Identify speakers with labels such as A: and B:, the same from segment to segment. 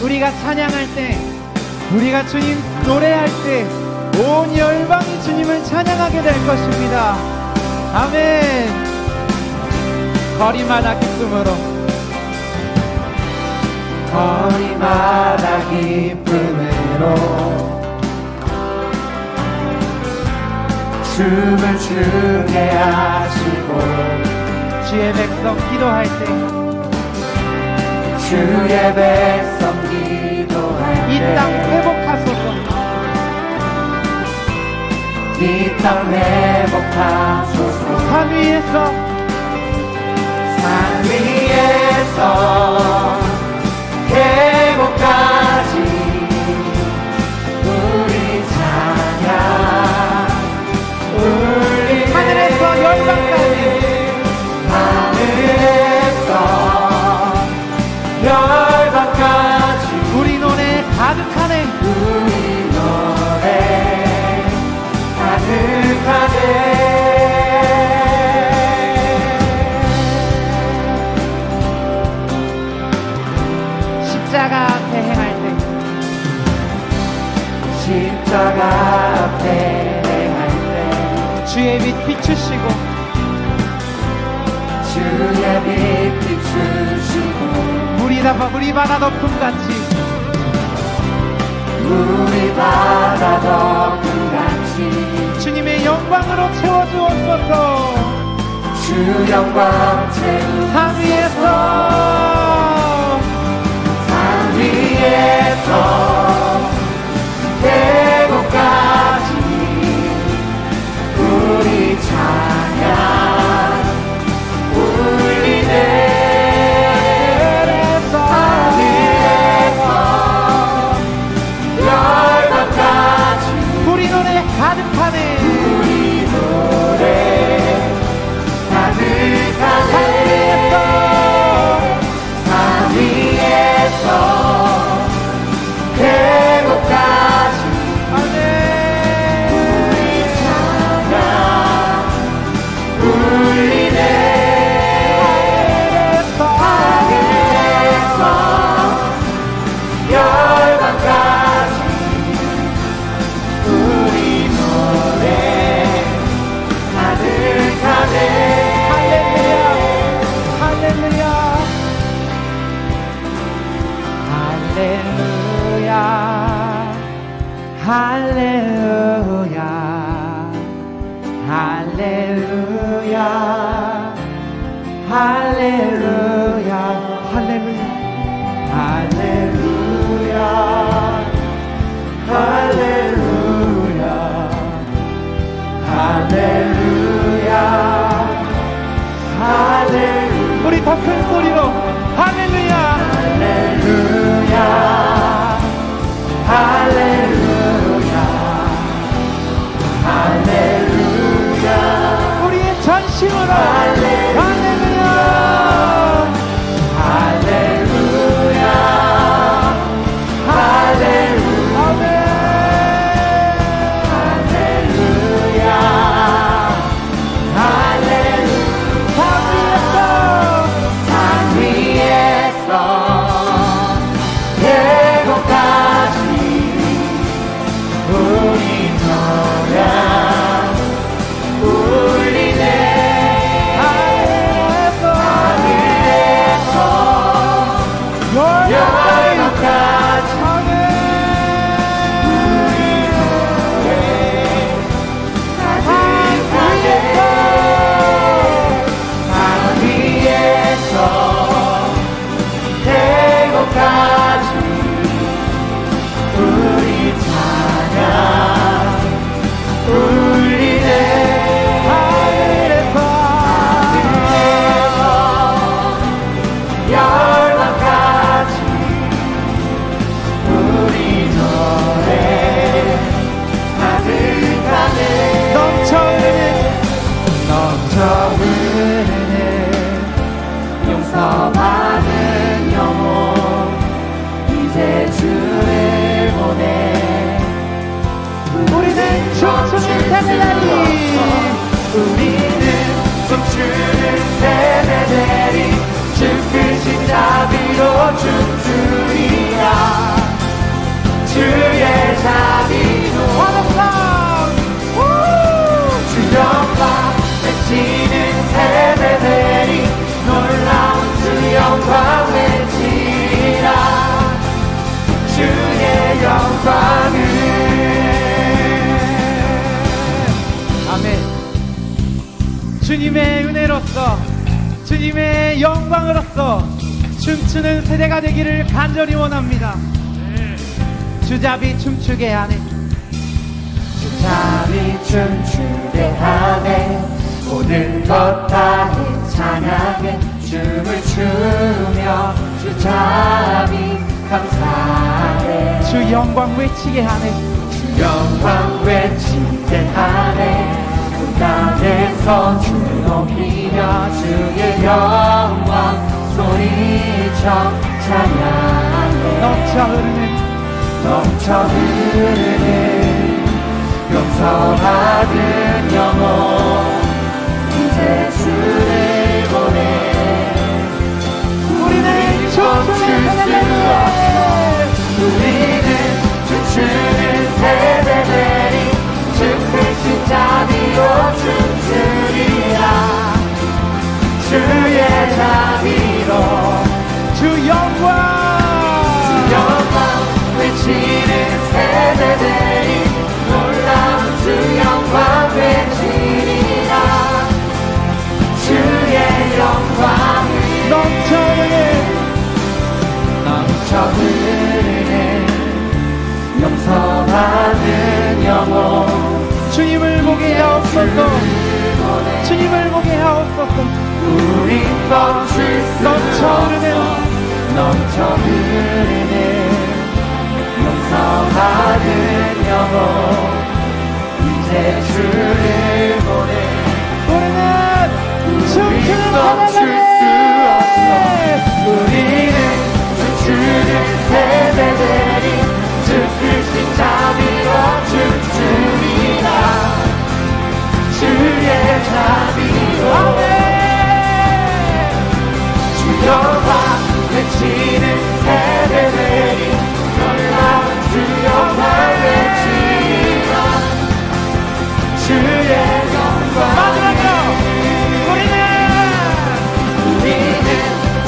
A: 우리가 찬양할 때, 우리가 주님 노래할 때 온 열방이 주님을 찬양하게 될 것입니다. 아멘. 거리마다 기쁨으로,
B: 거리마다 기쁨으로 춤을 추게 하시고,
A: 주의 백성 기도할 때,
B: 주의 백성 기도할 때
A: 이 땅 회복하소서.
B: 이 땅 회복하소서.
A: 산 위에서,
B: 산 위에서 계곡까지 우리 찬양 울리네.
A: 하늘에서 열방까지,
B: 하늘에서 열방까지
A: 우리 노래 가득하네.
B: 우리 노래 가득하네.
A: 십자가 앞에 행할 때,
B: 십자가 앞에 행할 때
A: 주의 빛 비추시고,
B: 주의 빛 비추시고,
A: 우리 바다 덮음같이
B: 우리 바다 덮음같이
A: 주님의 영광으로 채워주옵소서.
B: 주 영광 채우소서.
A: 산
B: 위에서 계곡까지 우리 찬양 울리네. 하늘에서 열방까지
A: 우리 노래 가득하네.
B: 우리 노래 가득하네. 산 위에서 계곡까지 우리 찬양 울리네. 하늘에서 열방까지 우리 노래 가득하네.
A: 할렐루야, 할렐루야, 할렐루야, 할렐루야, 할렐루야, 할렐루야, 할렐루야,
B: 할렐루야 할렐루야 할렐루야.
A: 우리 더 큰 소리로 할렐루야,
B: 할렐루야 할렐루야 할렐루야.
A: 우리의 전심으로
B: 할렐루야 할렐루야 할렐루야 할렐루야 할렐루야. 산 위에서 계곡까지 우리 찬양 울리네. 용서받은 영혼 이제 주를 보내.
A: 우리는 춤추는 세대들이
B: 우리는 춤추는 세대들이 주 크신 자비로 춤추리라.
A: 주님의 영광으로서 춤추는 세대가 되기를 간절히 원합니다. 주잡이 춤추게 하네,
B: 주잡이 춤추게 하네, 모든 것 다 찬양해, 춤을 추며 주잡이 감사해.
A: 주 영광 외치게 하네,
B: 주 영광 외치게 하네, 그 땅에서 주를 높이며 주의 영광 소리쳐 찬양해. 넘쳐 흐르는 용서받은 영혼, 이제 주를 보내.
A: 우리는
B: 멈출 수 없어. 우리는 춤추는 세대들이 주 크신 자비로 춤추리라. 주의 자비로
A: 주 영광
B: 외치는 세대들이 놀라운 주 영광 외치리라. 주의 영광을 넘쳐 흐르는 용서받은 영혼,
A: 주님을 보게 하옵소서. 주님을 보게 하옵소서.
B: 우린 멈출 수 넘쳐 흐르는 용서받은 영혼, 이제 주를 보내.
A: 우리는 춤추는
B: 멈출 수 없어. 우리는 춤추는 세대들이 주 크신 자비로 춤추리라. 주의 자비로 주 영광 외치는 세대들이 놀라운 주 영광 외치리라. 주의 영광. 우리는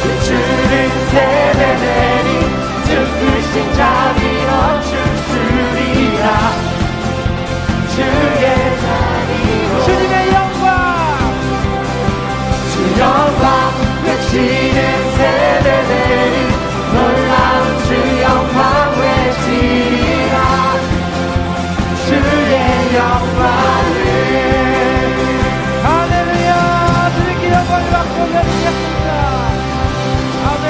B: 춤추는 세대들이 주 크신 자비로 춤추리라. 주의 자비로
A: 주님의 영광,
B: 주 영광 외치는 세대들이 놀라운 주 영광 외치리라. 주의 영광을.
A: 할렐루야. 주님께 영광을 받고 드리겠습니다. 아멘.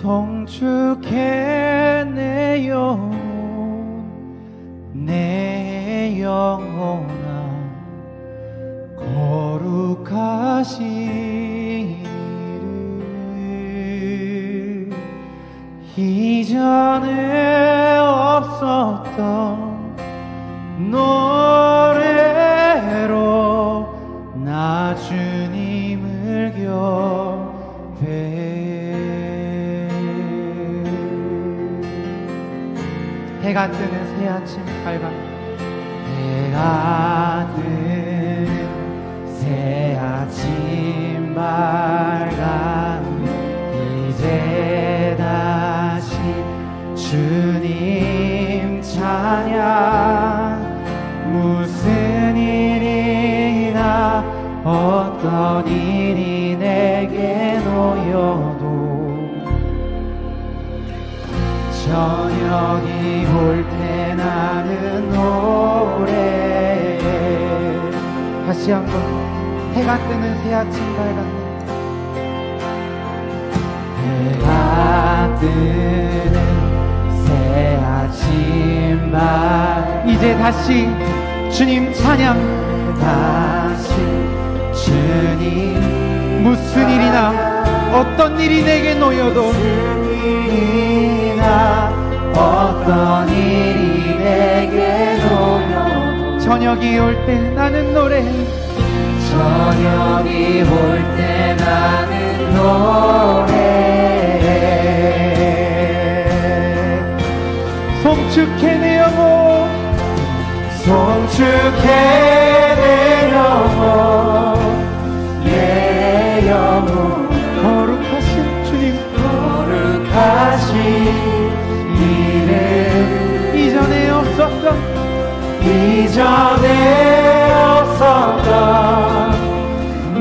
A: 성축해 내 영혼, 내 영혼아, 거룩하신 이름. 이전에 없었던 노래로 나 주님을 경배해. 해가 뜨는 새 아침 밝아, 해가 뜨는 새 아침 밝아, 이제 다시 주님 찬양. 무슨 일이나 어떤 일이 내게 놓여도 저녁이 올 때 나는 노래해. 다시 한번. 해가 뜨는 새 아침 밝았네. 해가 뜨는 새 아침 밝, 이제 다시 주님 찬양. 다시 주님. 무슨 일이나 어떤 일이 내게 놓여도,
B: 어떤 일이 내게로
A: 저녁이 올 때 나는 노래해
B: 저녁이 올 때 나는 노래해
A: 송축해 내 영혼
B: 송축해 내 영혼 내 영혼
A: 거룩하신 주님
B: 거룩하신 이름
A: 이전에 없었던
B: 이전에 없었던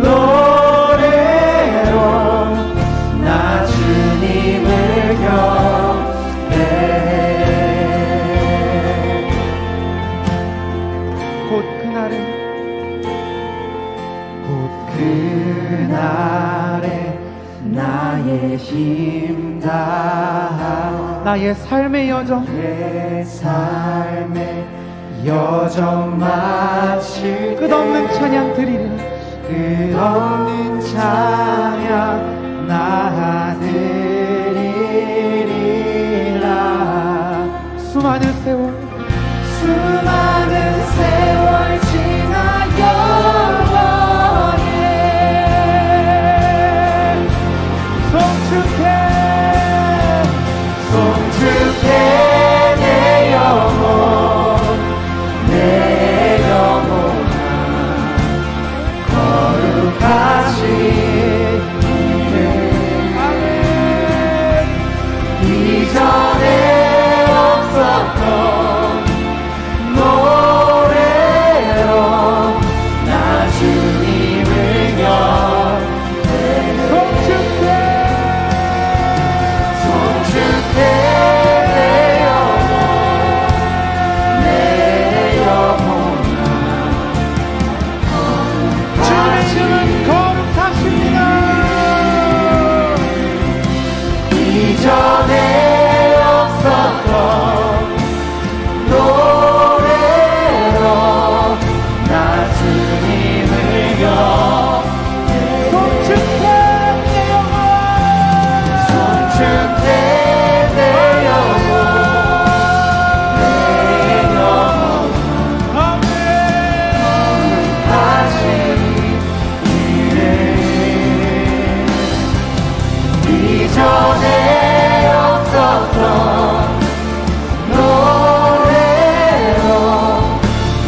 B: 노래로 나 주님을 경배해
A: 곧 그날에
B: 나의 힘 다한
A: 나의 삶의 여정
B: 내 삶의 여정 마칠
A: 끝없는 찬양 드리리
B: 끝없는 찬양 나 드리리라
A: 수많은 세월
B: 지나 영원해 송축해 내 영혼 내 영혼아 거룩하신 이름 이전에 없었던 노래로 나 주님을 송축해 내 영혼 내 영혼아
A: 주님의 이름은 거룩하십니다
B: 이전에 없었던 노래로 나 주님을
A: 송축해 내 영혼
B: 송축해 내 영혼 내 영혼
A: 아멘
B: 하신 이름 이전에 없었던 노래로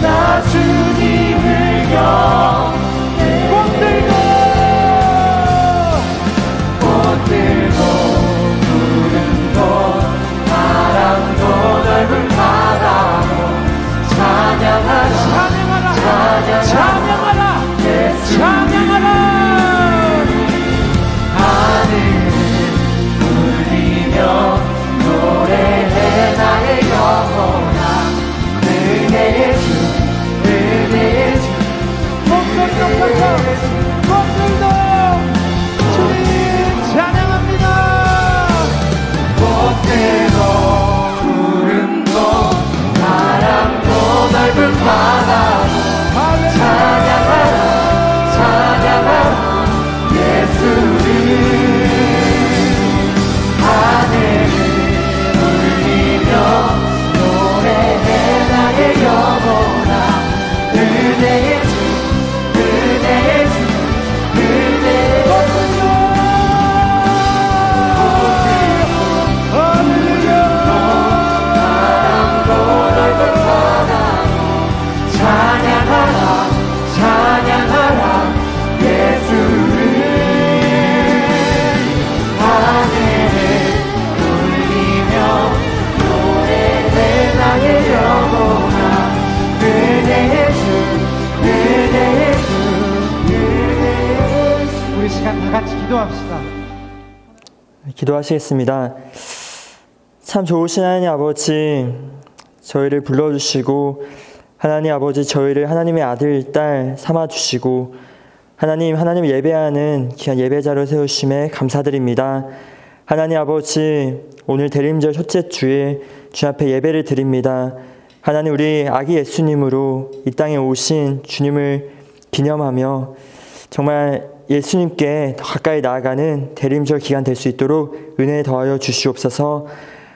B: 나 주님을 꽃들고 구름도 바람도 넓은 바다로 찬양하라
A: 찬양하라
B: 예수
A: 찬양하라
B: 하늘을 울리며 노래해 나의 영혼아 은혜의 주
A: 꽃들도 주님 찬양합니다
B: 꽃들도 구름도 바람도 넓은 바다로 찬양하라 예수를 하늘을 울리며 노래해 나의 영혼아 은혜의 주 찬양하라 예수를 하늘을 울리며 노래해 나의 영혼아 은혜의 주
A: 우리 시간 다 같이 기도합시다
C: 기도하시겠습니다. 참 좋으신 하나님 아버지 저희를 불러주시고 하나님 아버지 저희를 하나님의 아들, 딸 삼아주시고 하나님 예배하는 귀한 예배자로 세우심에 감사드립니다. 하나님 아버지 오늘 대림절 첫째 주에 주 앞에 예배를 드립니다. 하나님 우리 아기 예수님으로 이 땅에 오신 주님을 기념하며 정말 예수님께 더 가까이 나아가는 대림절 기간 될 수 있도록 은혜 더하여 주시옵소서.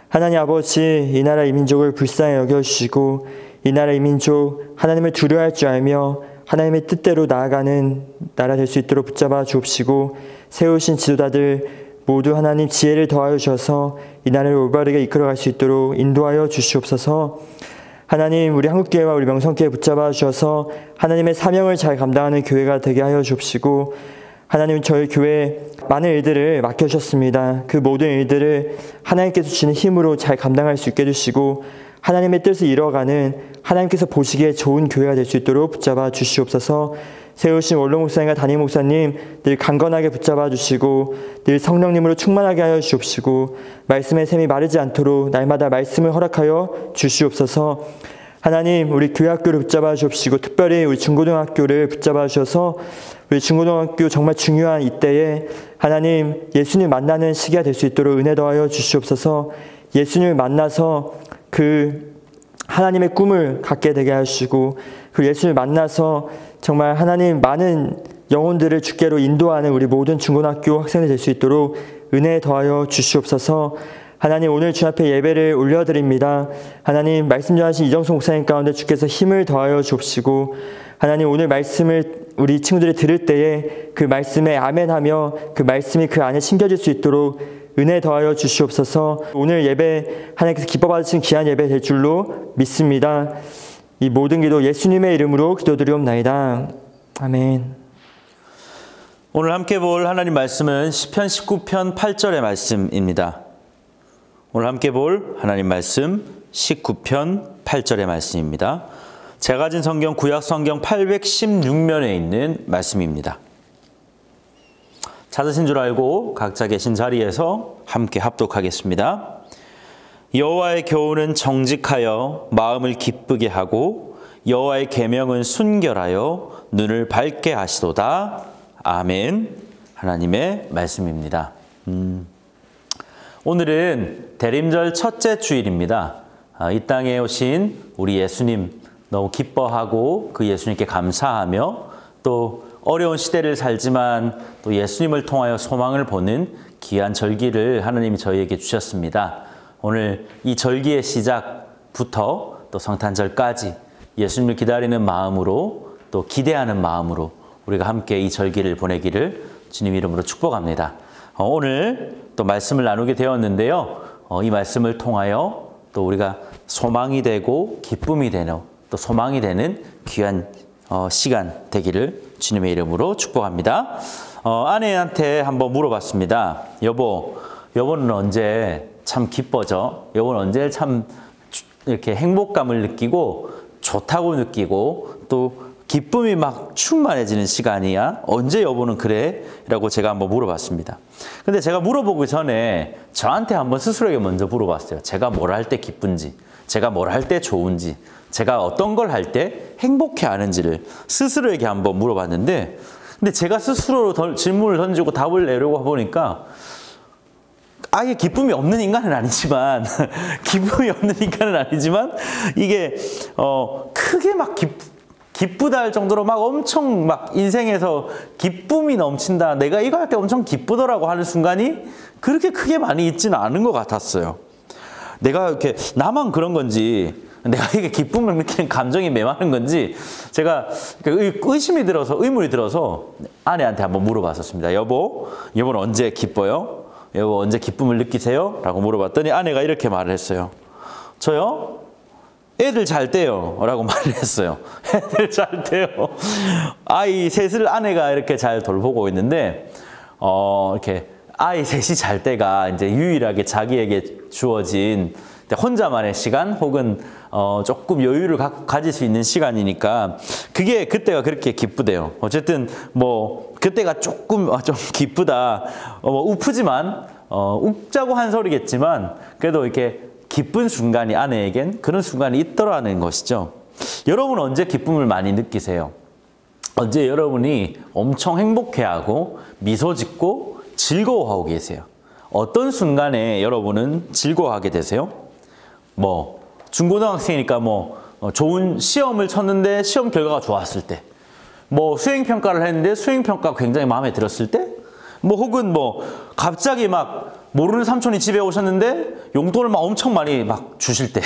C: 하나님 아버지, 이 나라 이 민족을 불쌍히 여겨주시고 이 나라 이 민족 하나님을 두려워할 줄 알며 하나님의 뜻대로 나아가는 나라 될 수 있도록 붙잡아 주옵시고 세우신 지도자들 모두 하나님 지혜를 더하여 주셔서 이 나라를 올바르게 이끌어갈 수 있도록 인도하여 주시옵소서. 하나님, 우리 한국교회와 우리 명성교회 붙잡아 주셔서 하나님의 사명을 잘 감당하는 교회가 되게 하여 주옵시고 하나님, 저희 교회에 많은 일들을 맡겨주셨습니다. 그 모든 일들을 하나님께서 주시는 힘으로 잘 감당할 수 있게 해주시고 하나님의 뜻을 이뤄가는 하나님께서 보시기에 좋은 교회가 될 수 있도록 붙잡아 주시옵소서. 세우신 원로 목사님과 담임 목사님 늘 강건하게 붙잡아 주시고 늘 성령님으로 충만하게 하여 주옵시고 말씀의 샘이 마르지 않도록 날마다 말씀을 허락하여 주시옵소서. 하나님, 우리 교회학교를 붙잡아 주옵시고 특별히 우리 중고등학교를 붙잡아 주셔서 우리 중고등학교 정말 중요한 이때에 하나님 예수님 만나는 시기가 될 수 있도록 은혜 더하여 주시옵소서. 예수님을 만나서 그 하나님의 꿈을 갖게 되게 하시고 그 예수님을 만나서 정말 하나님 많은 영혼들을 주께로 인도하는 우리 모든 중고등학교 학생이 될 수 있도록 은혜 더하여 주시옵소서. 하나님, 오늘 주 앞에 예배를 올려드립니다. 하나님, 말씀 전하신 이정수 목사님 가운데 주께서 힘을 더하여 주옵시고 하나님, 오늘 말씀을 우리 친구들이 들을 때에 그 말씀에 아멘하며 그 말씀이 그 안에 심겨질 수 있도록 은혜 더하여 주시옵소서. 오늘 예배 하나님께서 기뻐 받으신 귀한 예배 될 줄로 믿습니다. 이 모든 기도 예수님의 이름으로 기도드리옵나이다. 아멘.
D: 오늘 함께 볼 하나님 말씀은 시편 19편 8절의 말씀입니다. 오늘 함께 볼 하나님 말씀 19편 8절의 말씀입니다. 제가 가진 성경 구약 성경 816면에 있는 말씀입니다. 찾으신 줄 알고 각자 계신 자리에서 함께 합독하겠습니다. 여호와의 교훈은 정직하여 마음을 기쁘게 하고 여호와의 계명은 순결하여 눈을 밝게 하시도다. 아멘. 하나님의 말씀입니다. 오늘은 대림절 첫째 주일입니다. 이 땅에 오신 우리 예수님 너무 기뻐하고 그 예수님께 감사하며 또 어려운 시대를 살지만 또 예수님을 통하여 소망을 보는 귀한 절기를 하나님이 저희에게 주셨습니다. 오늘 이 절기의 시작부터 또 성탄절까지 예수님을 기다리는 마음으로 또 기대하는 마음으로 우리가 함께 이 절기를 보내기를 주님 이름으로 축복합니다. 오늘 또 말씀을 나누게 되었는데요. 이 말씀을 통하여 또 우리가 소망이 되고 기쁨이 되는 또 소망이 되는 귀한 시간 되기를 주님의 이름으로 축복합니다. 아내한테 한번 물어봤습니다. 여보는 언제 참 기뻐져? 여보는 언제 참 이렇게 행복감을 느끼고 좋다고 느끼고 또 기쁨이 막 충만해지는 시간이야? 언제 여보는 그래? 라고 제가 한번 물어봤습니다. 근데 제가 물어보기 전에 저한테 한번 스스로에게 먼저 물어봤어요. 제가 뭘 할 때 기쁜지, 제가 뭘 할 때 좋은지, 제가 어떤 걸 할 때 행복해하는지를 스스로에게 한번 물어봤는데 근데 제가 스스로 질문을 던지고 답을 내려고 보니까 아예 기쁨이 없는 인간은 아니지만 이게 크게 막 기쁘다 할 정도로 막 엄청 막 인생에서 기쁨이 넘친다. 내가 이거 할 때 엄청 기쁘더라고 하는 순간이 그렇게 크게 많이 있지는 않은 것 같았어요. 내가 이렇게 나만 그런 건지 내가 이게 기쁨을 느끼는 감정이 메마른 건지 제가 의문이 들어서 아내한테 한번 물어봤었습니다. 여보는 언제 기뻐요? 여보 언제 기쁨을 느끼세요? 라고 물어봤더니 아내가 이렇게 말을 했어요. 저요? 애들 잘 때요 라고 말을 했어요. 애들 잘 때요. 아이 셋을 아내가 이렇게 잘 돌보고 있는데 이렇게 아이 셋이 잘 때가 이제 유일하게 자기에게 주어진 혼자만의 시간 혹은 조금 여유를 가질 수 있는 시간이니까 그때가 그렇게 기쁘대요. 어쨌든 뭐 그때가 조금 좀 기쁘다. 우프지만 웃자고 한 소리겠지만 그래도 이렇게 기쁜 순간이 아내에겐 그런 순간이 있더라는 것이죠. 여러분은 언제 기쁨을 많이 느끼세요? 언제 여러분이 엄청 행복해하고 미소 짓고 즐거워하고 계세요? 어떤 순간에 여러분은 즐거워하게 되세요? 중고등학생이니까 좋은 시험을 쳤는데 시험 결과가 좋았을 때, 수행평가를 했는데 수행평가가 굉장히 마음에 들었을 때, 혹은 갑자기 막 모르는 삼촌이 집에 오셨는데 용돈을 막 엄청 많이 막 주실 때,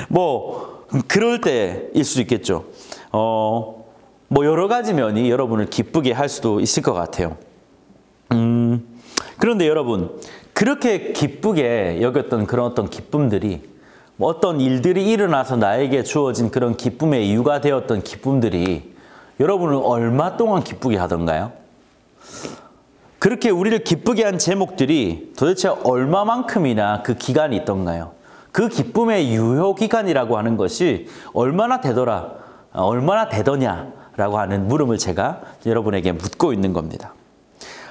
D: 뭐 그럴 때일 수도 있겠죠. 뭐 여러 가지 면이 여러분을 기쁘게 할 수도 있을 것 같아요. 그런데 여러분, 그렇게 기쁘게 여겼던 그런 어떤 기쁨들이, 뭐 어떤 일들이 일어나서 나에게 주어진 그런 기쁨의 이유가 되었던 기쁨들이 여러분을 얼마 동안 기쁘게 하던가요? 그렇게 우리를 기쁘게 한 제목들이 도대체 얼마만큼이나 그 기간이 있던가요? 그 기쁨의 유효 기간이라고 하는 것이 얼마나 되더라, 얼마나 되더냐라고 하는 물음을 제가 여러분에게 묻고 있는 겁니다.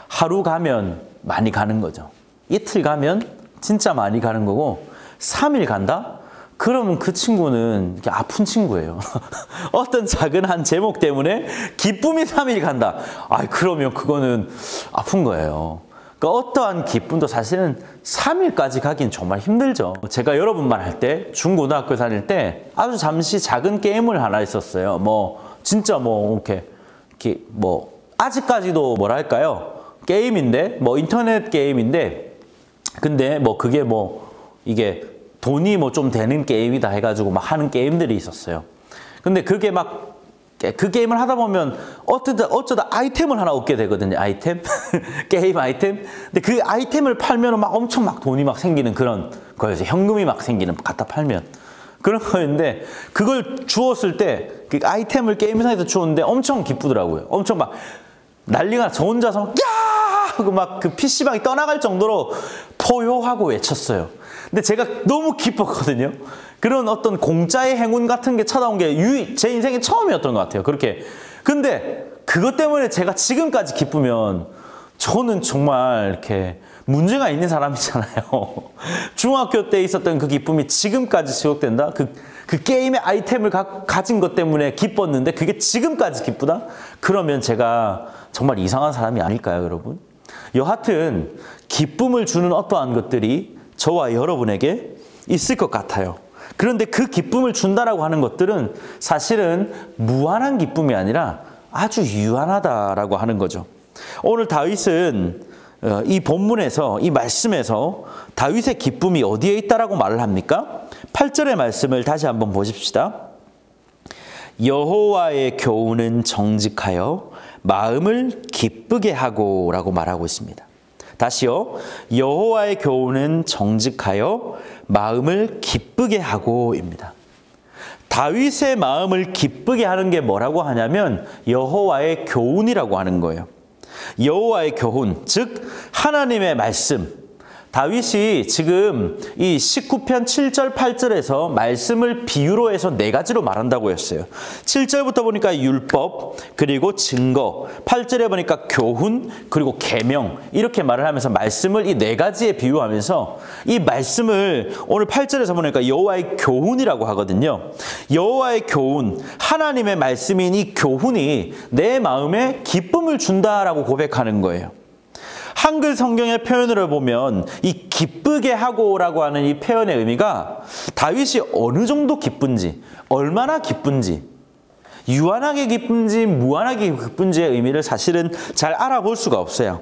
D: 하루 가면 많이 가는 거죠. 이틀 가면 진짜 많이 가는 거고, 3일 간다? 그러면 그 친구는 아픈 친구예요. 어떤 작은 한 제목 때문에 기쁨이 3일 간다. 그러면 그거는 아픈 거예요. 그러니까 어떠한 기쁨도 사실은 3일까지 가긴 정말 힘들죠. 제가 여러분만 할 때, 중고등학교 다닐 때 아주 잠시 작은 게임을 하나 했었어요. 진짜 이렇게 아직까지도 뭐랄까요? 게임인데, 인터넷 게임인데, 근데 그게 이게 돈이 좀 되는 게임이다 해가지고 막 하는 게임들이 있었어요. 근데 그게 그 게임을 하다 보면 어쩌다 아이템을 하나 얻게 되거든요. 아이템? 게임 아이템? 근데 그 아이템을 팔면 엄청 돈이 생기는 그런 거였어요. 현금이 생기는, 갖다 팔면. 그런 거였는데, 그걸 주웠을 때, 그 아이템을 게임상에서 주웠는데 엄청 기쁘더라고요. 엄청 난리가, 저 혼자서 야! 하고 그 PC방이 떠나갈 정도로 포효하고 외쳤어요. 근데 제가 너무 기뻤거든요. 그런 어떤 공짜의 행운 같은 게 찾아온 게 제 인생의 처음이었던 것 같아요. 그렇게. 근데 그것 때문에 제가 지금까지 기쁘면 저는 정말 이렇게 문제가 있는 사람이잖아요. 중학교 때 있었던 그 기쁨이 지금까지 지속된다? 그 게임의 아이템을 가진 것 때문에 기뻤는데 그게 지금까지 기쁘다? 그러면 제가 정말 이상한 사람이 아닐까요, 여러분? 여하튼 기쁨을 주는 어떠한 것들이 저와 여러분에게 있을 것 같아요. 그런데 그 기쁨을 준다라고 하는 것들은 사실은 무한한 기쁨이 아니라 아주 유한하다라고 하는 거죠. 오늘 다윗은 이 본문에서, 이 말씀에서 다윗의 기쁨이 어디에 있다라고 말을 합니까? 8절의 말씀을 다시 한번 보십시다. 여호와의 교훈은 정직하여 마음을 기쁘게 하고 라고 말하고 있습니다. 다시요. 여호와의 교훈은 정직하여 마음을 기쁘게 하고입니다. 다윗의 마음을 기쁘게 하는 게 뭐라고 하냐면 여호와의 교훈이라고 하는 거예요. 여호와의 교훈, 즉 하나님의 말씀. 다윗이 지금 이 19편 7절 8절에서 말씀을 비유로 해서 4가지로 말한다고 했어요. 7절부터 보니까 율법, 그리고 증거, 8절에 보니까 교훈, 그리고 계명, 이렇게 말을 하면서 말씀을 이 4가지에 비유하면서 이 말씀을 오늘 8절에서 보니까 여호와의 교훈이라고 하거든요. 여호와의 교훈, 하나님의 말씀인 이 교훈이 내 마음에 기쁨을 준다라고 고백하는 거예요. 한글 성경의 표현으로 보면 이 기쁘게 하고라고 하는 이 표현의 의미가 다윗이 어느 정도 기쁜지, 얼마나 기쁜지, 유한하게 기쁜지 무한하게 기쁜지의 의미를 사실은 잘 알아볼 수가 없어요.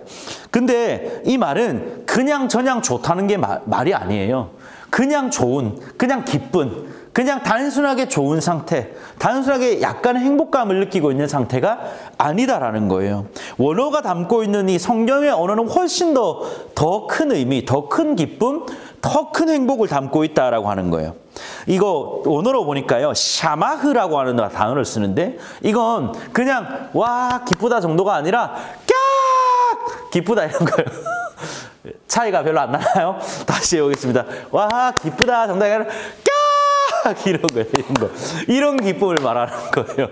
D: 근데 이 말은 그냥 저냥 좋다는 게 말이 아니에요. 그냥 좋은, 그냥 기쁜, 그냥 단순하게 좋은 상태, 단순하게 약간의 행복감을 느끼고 있는 상태가 아니다라는 거예요. 원어가 담고 있는 이 성경의 언어는 훨씬 더 큰 의미, 더 큰 기쁨, 더 큰 행복을 담고 있다라고 하는 거예요. 이거 원어로 보니까요, 샤마흐라고 하는 단어를 쓰는데 이건 그냥 와 기쁘다 정도가 아니라 깍 기쁘다 이런 거예요. 차이가 별로 안 나나요? 다시 해보겠습니다. 와 기쁘다 정도가 아니라 이런 거예요, 이런 거. 이런 기쁨을 말하는 거예요.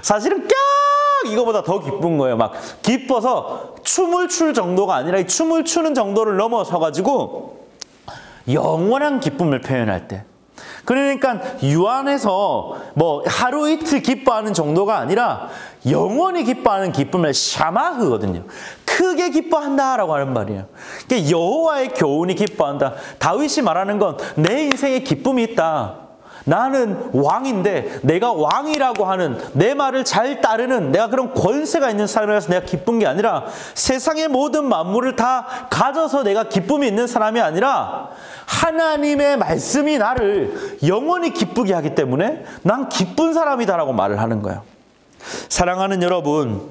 D: 사실은 깍! 이거보다 더 기쁜 거예요. 막 기뻐서 춤을 출 정도가 아니라 이 춤을 추는 정도를 넘어서가지고 영원한 기쁨을 표현할 때. 그러니까 유한해서 하루 이틀 기뻐하는 정도가 아니라 영원히 기뻐하는 기쁨을 샤마흐거든요. 크게 기뻐한다라고 하는 말이에요. 여호와의 교훈이 기뻐한다. 다윗이 말하는 건 내 인생에 기쁨이 있다. 나는 왕인데 내가 왕이라고 하는 내 말을 잘 따르는 내가 그런 권세가 있는 사람이라서 내가 기쁜 게 아니라 세상의 모든 만물을 다 가져서 내가 기쁨이 있는 사람이 아니라 하나님의 말씀이 나를 영원히 기쁘게 하기 때문에 난 기쁜 사람이다라고 말을 하는 거예요. 사랑하는 여러분,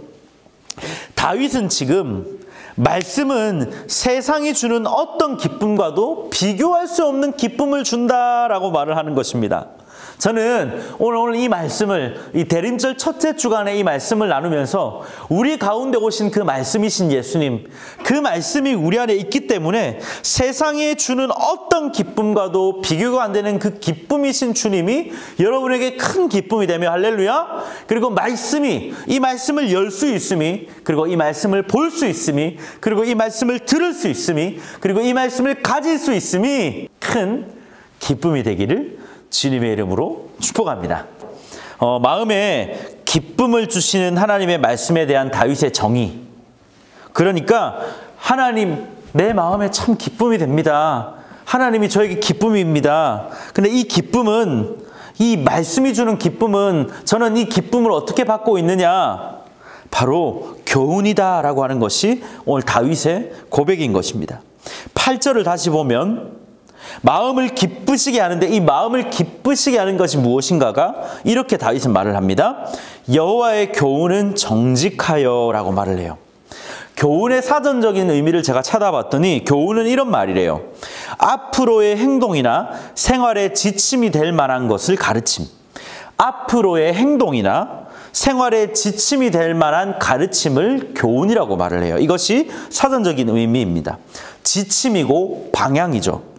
D: 다윗은 지금 말씀은 세상이 주는 어떤 기쁨과도 비교할 수 없는 기쁨을 준다라고 말을 하는 것입니다. 저는 오늘 이 말씀을, 이 대림절 첫째 주간에 이 말씀을 나누면서 우리 가운데 오신 그 말씀이신 예수님, 그 말씀이 우리 안에 있기 때문에 세상에 주는 어떤 기쁨과도 비교가 안 되는 그 기쁨이신 주님이 여러분에게 큰 기쁨이 되며, 할렐루야. 그리고 말씀이, 이 말씀을 열 수 있음이, 그리고 이 말씀을 볼 수 있음이, 그리고 이 말씀을 들을 수 있음이, 그리고 이 말씀을 가질 수 있음이 큰 기쁨이 되기를 주님의 이름으로 축복합니다. 마음에 기쁨을 주시는 하나님의 말씀에 대한 다윗의 정의. 그러니까 하나님, 내 마음에 참 기쁨이 됩니다. 하나님이 저에게 기쁨입니다. 근데 이 기쁨은, 이 말씀이 주는 기쁨은, 저는 이 기쁨을 어떻게 받고 있느냐? 바로 교훈이다라고 하는 것이 오늘 다윗의 고백인 것입니다. 8절을 다시 보면 마음을 기쁘시게 하는데, 이 마음을 기쁘시게 하는 것이 무엇인가가 이렇게 다윗은 말을 합니다. 여호와의 교훈은 정직하여 라고 말을 해요. 교훈의 사전적인 의미를 제가 찾아봤더니 교훈은 이런 말이래요. 앞으로의 행동이나 생활에 지침이 될 만한 것을 가르침. 앞으로의 행동이나 생활에 지침이 될 만한 가르침을 교훈이라고 말을 해요. 이것이 사전적인 의미입니다. 지침이고 방향이죠.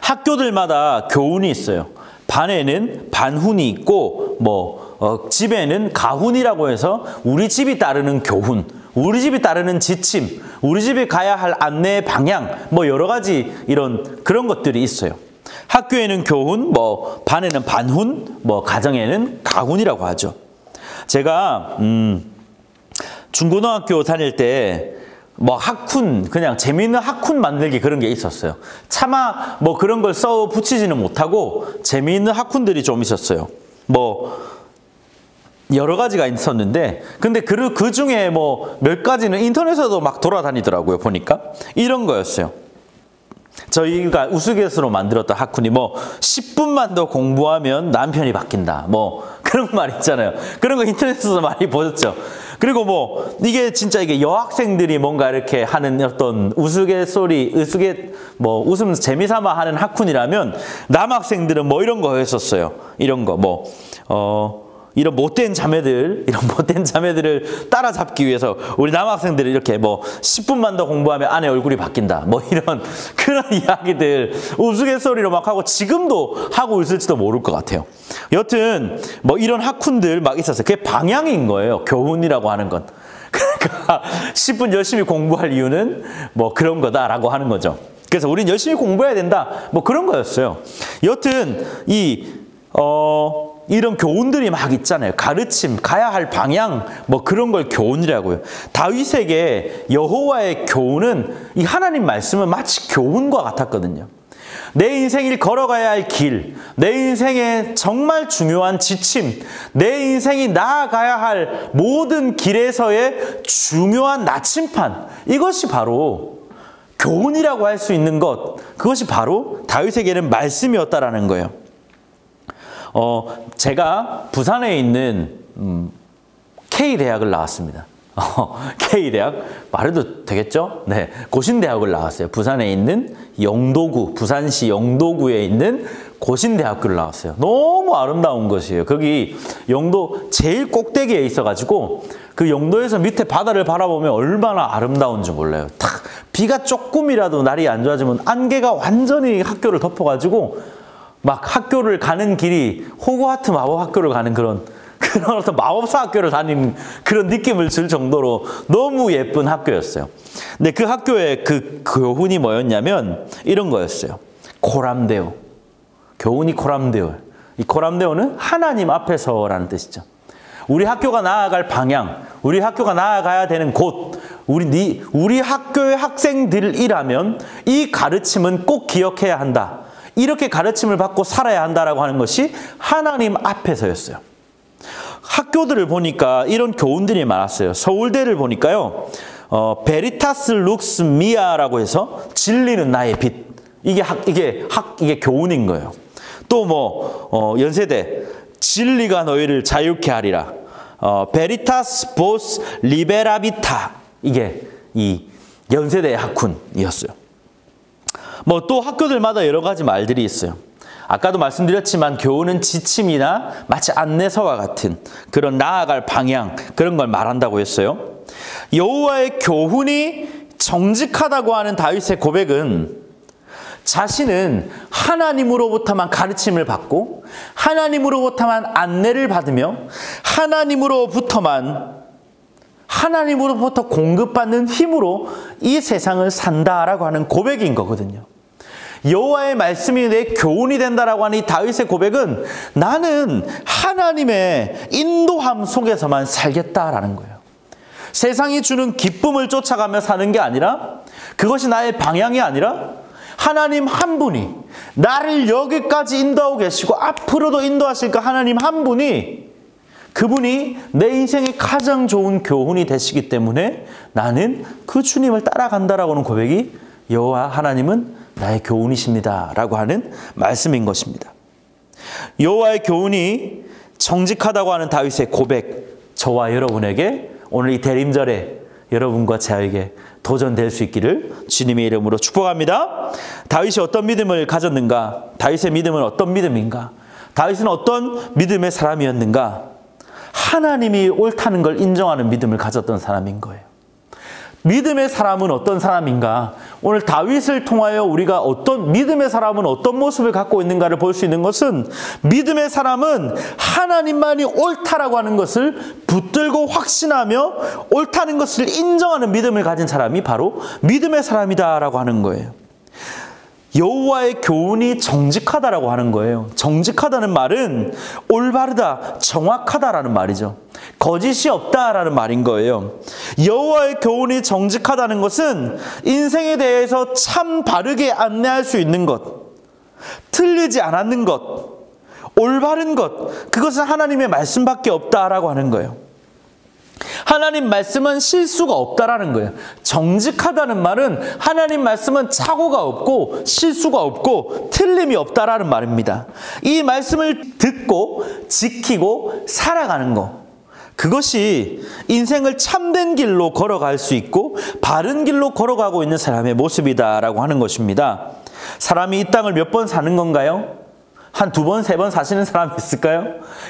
D: 학교들마다 교훈이 있어요. 반에는 반훈이 있고, 집에는 가훈이라고 해서 우리 집이 따르는 교훈, 우리 집이 따르는 지침, 우리 집이 가야 할 안내의 방향, 여러 가지 그런 것들이 있어요. 학교에는 교훈, 반에는 반훈, 가정에는 가훈이라고 하죠. 제가 중고등학교 다닐 때 학훈, 그냥 재미있는 학훈 만들기 그런 게 있었어요. 차마 그런 걸 써 붙이지는 못하고 재미있는 학훈들이 좀 있었어요. 여러 가지가 있었는데, 근데 그 중에 몇 가지는 인터넷에도 막 돌아다니더라고요. 보니까 이런 거였어요. 저희가 우스갯소리로 만들었던 학훈이 10분만 더 공부하면 남편이 바뀐다. 그런 말 있잖아요. 그런 거 인터넷에서 많이 보셨죠. 그리고 이게 진짜 이게 여학생들이 뭔가 이렇게 하는 어떤 우스갯소리, 웃으면서 재미삼아 하는 학훈이라면 남학생들은 이런 거 했었어요. 이런 거, 이런 못된 자매들을 따라잡기 위해서 우리 남학생들이 이렇게 10분만 더 공부하면 아내 얼굴이 바뀐다. 그런 이야기들 우스갯소리로 막 하고 지금도 하고 있을지도 모를 것 같아요. 여튼 이런 학훈들 막 있었어요. 그게 방향인 거예요. 교훈이라고 하는 건. 그러니까 10분 열심히 공부할 이유는 그런 거다라고 하는 거죠. 그래서 우린 열심히 공부해야 된다. 그런 거였어요. 여튼 이런 교훈들이 막 있잖아요. 가르침, 가야 할 방향, 그런 걸 교훈이라고요. 다윗에게 여호와의 교훈은, 이 하나님 말씀은 마치 교훈과 같았거든요. 내 인생을 걸어가야 할 길, 내 인생의 정말 중요한 지침, 내 인생이 나아가야 할 모든 길에서의 중요한 나침판, 이것이 바로 교훈이라고 할 수 있는 것, 그것이 바로 다윗에게는 말씀이었다라는 거예요. 제가 부산에 있는 K대학을 나왔습니다. K대학 말해도 되겠죠? 네, 고신대학을 나왔어요. 부산에 있는 영도구, 부산시 영도구에 있는 고신대학교를 나왔어요. 너무 아름다운 것이에요. 거기 영도 제일 꼭대기에 있어가지고 그 영도에서 밑에 바다를 바라보면 얼마나 아름다운지 몰라요. 탁 비가 조금이라도 날이 안 좋아지면 안개가 완전히 학교를 덮어가지고 막 학교를 가는 길이 호그와트 마법 학교를 가는 그런 어떤 마법사 학교를 다니는 그런 느낌을 줄 정도로 너무 예쁜 학교였어요. 근데 그 학교의 그 교훈이 뭐였냐면 이런 거였어요. 코람데오. 교훈이 코람데오. 이 코람데오는 하나님 앞에서라는 뜻이죠. 우리 학교가 나아갈 방향, 우리 학교가 나아가야 되는 곳, 우리 학교의 학생들이라면 이 가르침은 꼭 기억해야 한다. 이렇게 가르침을 받고 살아야 한다라고 하는 것이 하나님 앞에서였어요. 학교들을 보니까 이런 교훈들이 많았어요. 서울대를 보니까요. 베리타스 룩스 미아라고 해서 진리는 나의 빛. 이게 교훈인 거예요. 또 연세대 진리가 너희를 자유케 하리라. 베리타스 보스 리베라비타. 이게 이 연세대 학훈이었어요. 또 학교들마다 여러 가지 말들이 있어요. 아까도 말씀드렸지만 교훈은 지침이나 마치 안내서와 같은 그런 나아갈 방향, 그런 걸 말한다고 했어요. 여호와의 교훈이 정직하다고 하는 다윗의 고백은 자신은 하나님으로부터만 가르침을 받고 하나님으로부터만 안내를 받으며 하나님으로부터 공급받는 힘으로 이 세상을 산다라고 하는 고백인 거거든요. 여호와의 말씀이 내 교훈이 된다라고 하는 이 다윗의 고백은 나는 하나님의 인도함 속에서만 살겠다라는 거예요. 세상이 주는 기쁨을 쫓아가며 사는 게 아니라, 그것이 나의 방향이 아니라 하나님 한 분이 나를 여기까지 인도하고 계시고 앞으로도 인도하실 그 하나님 한 분이, 그분이 내 인생의 가장 좋은 교훈이 되시기 때문에 나는 그 주님을 따라간다라고 하는 고백이 여호와 하나님은 나의 교훈이십니다 라고 하는 말씀인 것입니다. 여호와의 교훈이 정직하다고 하는 다윗의 고백, 저와 여러분에게 오늘 이 대림절에 여러분과 저에게 도전될 수 있기를 주님의 이름으로 축복합니다. 다윗이 어떤 믿음을 가졌는가? 다윗의 믿음은 어떤 믿음인가? 다윗은 어떤 믿음의 사람이었는가? 하나님이 옳다는 걸 인정하는 믿음을 가졌던 사람인 거예요. 믿음의 사람은 어떤 사람인가? 오늘 다윗을 통하여 우리가 믿음의 사람은 어떤 모습을 갖고 있는가를 볼 수 있는 것은, 믿음의 사람은 하나님만이 옳다라고 하는 것을 붙들고 확신하며 옳다는 것을 인정하는 믿음을 가진 사람이 바로 믿음의 사람이다라고 하는 거예요. 여호와의 교훈이 정직하다라고 하는 거예요. 정직하다는 말은 올바르다, 정확하다라는 말이죠. 거짓이 없다라는 말인 거예요. 여호와의 교훈이 정직하다는 것은 인생에 대해서 참 바르게 안내할 수 있는 것, 틀리지 않았는 것, 올바른 것, 그것은 하나님의 말씀밖에 없다라고 하는 거예요. 하나님 말씀은 실수가 없다라는 거예요. 정직하다는 말은 하나님 말씀은 착오가 없고 실수가 없고 틀림이 없다라는 말입니다. 이 말씀을 듣고 지키고 살아가는 것, 그것이 인생을 참된 길로 걸어갈 수 있고 바른 길로 걸어가고 있는 사람의 모습이다라고 하는 것입니다. 사람이 이 땅을 몇 번 사는 건가요? 한 2번, 3번 사시는 사람이 있을까요?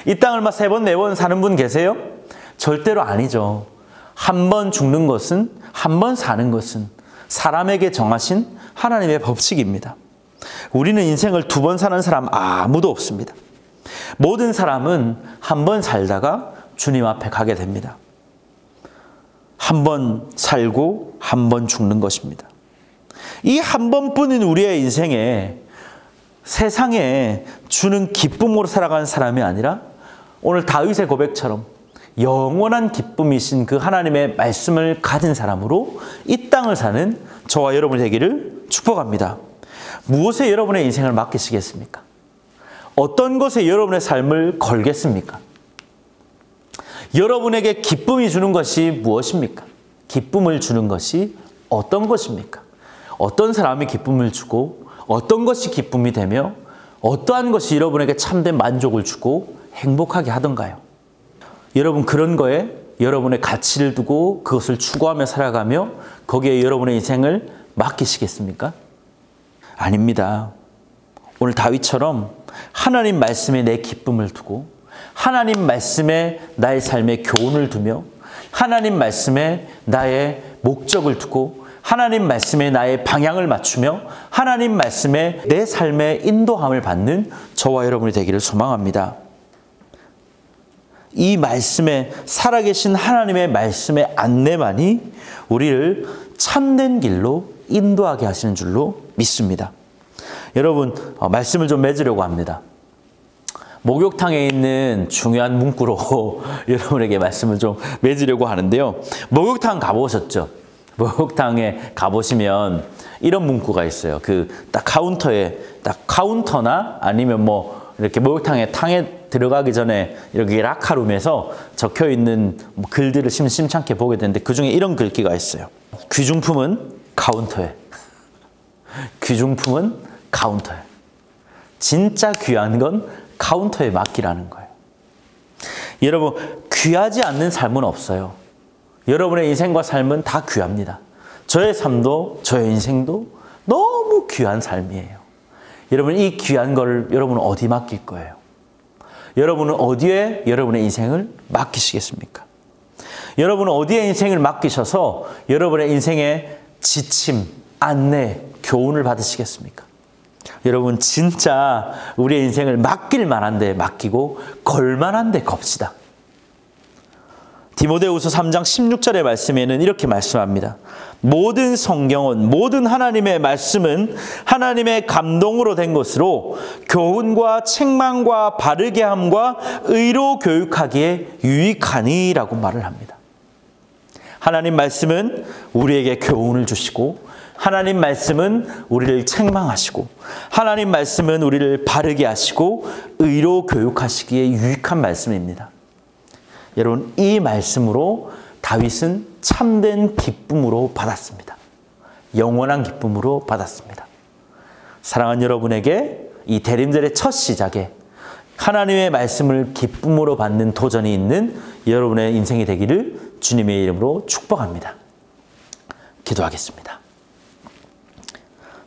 D: 이 땅을 막 3번, 4번 사는 분 계세요? 절대로 아니죠. 한 번 죽는 것은, 한 번 사는 것은 사람에게 정하신 하나님의 법칙입니다. 우리는 인생을 2번 사는 사람 아무도 없습니다. 모든 사람은 한 번 살다가 주님 앞에 가게 됩니다. 한 번 살고 한 번 죽는 것입니다. 이 한 번뿐인 우리의 인생에 세상에 주는 기쁨으로 살아가는 사람이 아니라 오늘 다윗의 고백처럼 영원한 기쁨이신 그 하나님의 말씀을 가진 사람으로 이 땅을 사는 저와 여러분이 되기를 축복합니다. 무엇에 여러분의 인생을 맡기시겠습니까? 어떤 것에 여러분의 삶을 걸겠습니까? 여러분에게 기쁨이 주는 것이 무엇입니까? 기쁨을 주는 것이 어떤 것입니까? 어떤 사람이 기쁨을 주고 어떤 것이 기쁨이 되며 어떠한 것이 여러분에게 참된 만족을 주고 행복하게 하던가요? 여러분 그런 거에 여러분의 가치를 두고 그것을 추구하며 살아가며 거기에 여러분의 인생을 맡기시겠습니까? 아닙니다. 오늘 다윗처럼 하나님 말씀에 내 기쁨을 두고 하나님 말씀에 나의 삶의 교훈을 두며 하나님 말씀에 나의 목적을 두고 하나님 말씀에 나의 방향을 맞추며 하나님 말씀에 내 삶의 인도함을 받는 저와 여러분이 되기를 소망합니다. 이 말씀에 살아계신 하나님의 말씀의 안내만이 우리를 참된 길로 인도하게 하시는 줄로 믿습니다. 여러분 말씀을 좀 맺으려고 합니다. 목욕탕에 있는 중요한 문구로 여러분에게 말씀을 좀 맺으려고 하는데요. 목욕탕 가보셨죠? 목욕탕에 가보시면 이런 문구가 있어요. 그 딱 카운터에, 딱 카운터나 아니면 뭐 이렇게 목욕탕에 들어가기 전에 이렇게 라카룸에서 적혀 있는 글들을 심심찮게 보게 되는데 그 중에 이런 글귀가 있어요. 귀중품은 카운터에. 귀중품은 카운터에. 진짜 귀한 건 카운터에 맡기라는 거예요. 여러분, 귀하지 않는 삶은 없어요. 여러분의 인생과 삶은 다 귀합니다. 저의 삶도 저의 인생도 너무 귀한 삶이에요. 여러분, 이 귀한 걸 여러분은 어디 맡길 거예요? 여러분은 어디에 여러분의 인생을 맡기시겠습니까? 여러분은 어디에 인생을 맡기셔서 여러분의 인생의 지침, 안내, 교훈을 받으시겠습니까? 여러분, 진짜 우리의 인생을 맡길 만한 데 맡기고 걸 만한 데 겁시다. 디모데후서 3장 16절의 말씀에는 이렇게 말씀합니다. 모든 성경은, 모든 하나님의 말씀은 하나님의 감동으로 된 것으로 교훈과 책망과 바르게 함과 의로 교육하기에 유익하니라고 말을 합니다. 하나님 말씀은 우리에게 교훈을 주시고, 하나님 말씀은 우리를 책망하시고, 하나님 말씀은 우리를 바르게 하시고 의로 교육하시기에 유익한 말씀입니다. 여러분, 이 말씀으로 다윗은 참된 기쁨으로 받았습니다. 영원한 기쁨으로 받았습니다. 사랑하는 여러분에게 이 대림절의 첫 시작에 하나님의 말씀을 기쁨으로 받는 도전이 있는 여러분의 인생이 되기를 주님의 이름으로 축복합니다. 기도하겠습니다.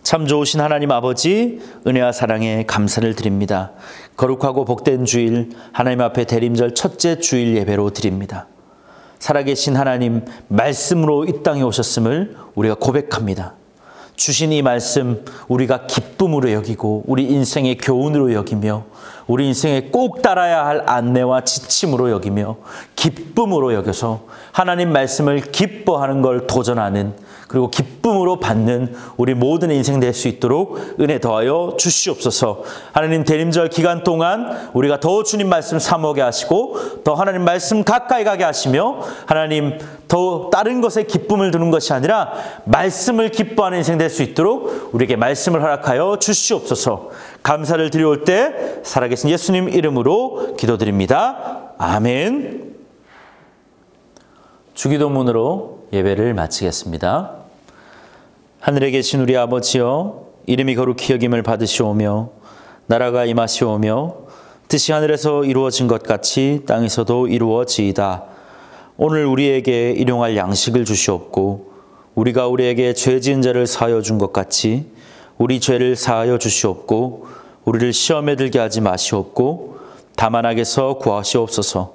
D: 참 좋으신 하나님 아버지, 은혜와 사랑에 감사를 드립니다. 거룩하고 복된 주일, 하나님 앞에 대림절 첫째 주일 예배로 드립니다. 살아계신 하나님, 말씀으로 이 땅에 오셨음을 우리가 고백합니다. 주신 이 말씀 우리가 기쁨으로 여기고 우리 인생의 교훈으로 여기며 우리 인생에 꼭 따라야 할 안내와 지침으로 여기며 기쁨으로 여겨서 하나님 말씀을 기뻐하는 걸 도전하는, 그리고 기쁨으로 받는 우리 모든 인생 될 수 있도록 은혜 더하여 주시옵소서. 하나님, 대림절 기간 동안 우리가 더 주님 말씀 사모하게 하시고 더 하나님 말씀 가까이 가게 하시며, 하나님 더 다른 것에 기쁨을 두는 것이 아니라 말씀을 기뻐하는 인생 될 수 있도록 우리에게 말씀을 허락하여 주시옵소서. 감사를 드려올 때 살아계신 예수님 이름으로 기도드립니다. 아멘. 주기도문으로 예배를 마치겠습니다. 하늘에 계신 우리 아버지여, 이름이 거룩히 여김을 받으시오며 나라가 임하시오며 뜻이 하늘에서 이루어진 것 같이 땅에서도 이루어지이다. 오늘 우리에게 일용할 양식을 주시옵고 우리가 우리에게 죄 지은 자를 사하여 준 것 같이 우리 죄를 사하여 주시옵고 우리를 시험에 들게 하지 마시옵고 다만 악에서 구하시옵소서.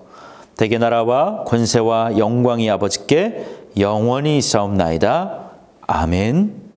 D: 대개 나라와 권세와 영광이 아버지께 영원히 있사옵나이다. 아멘.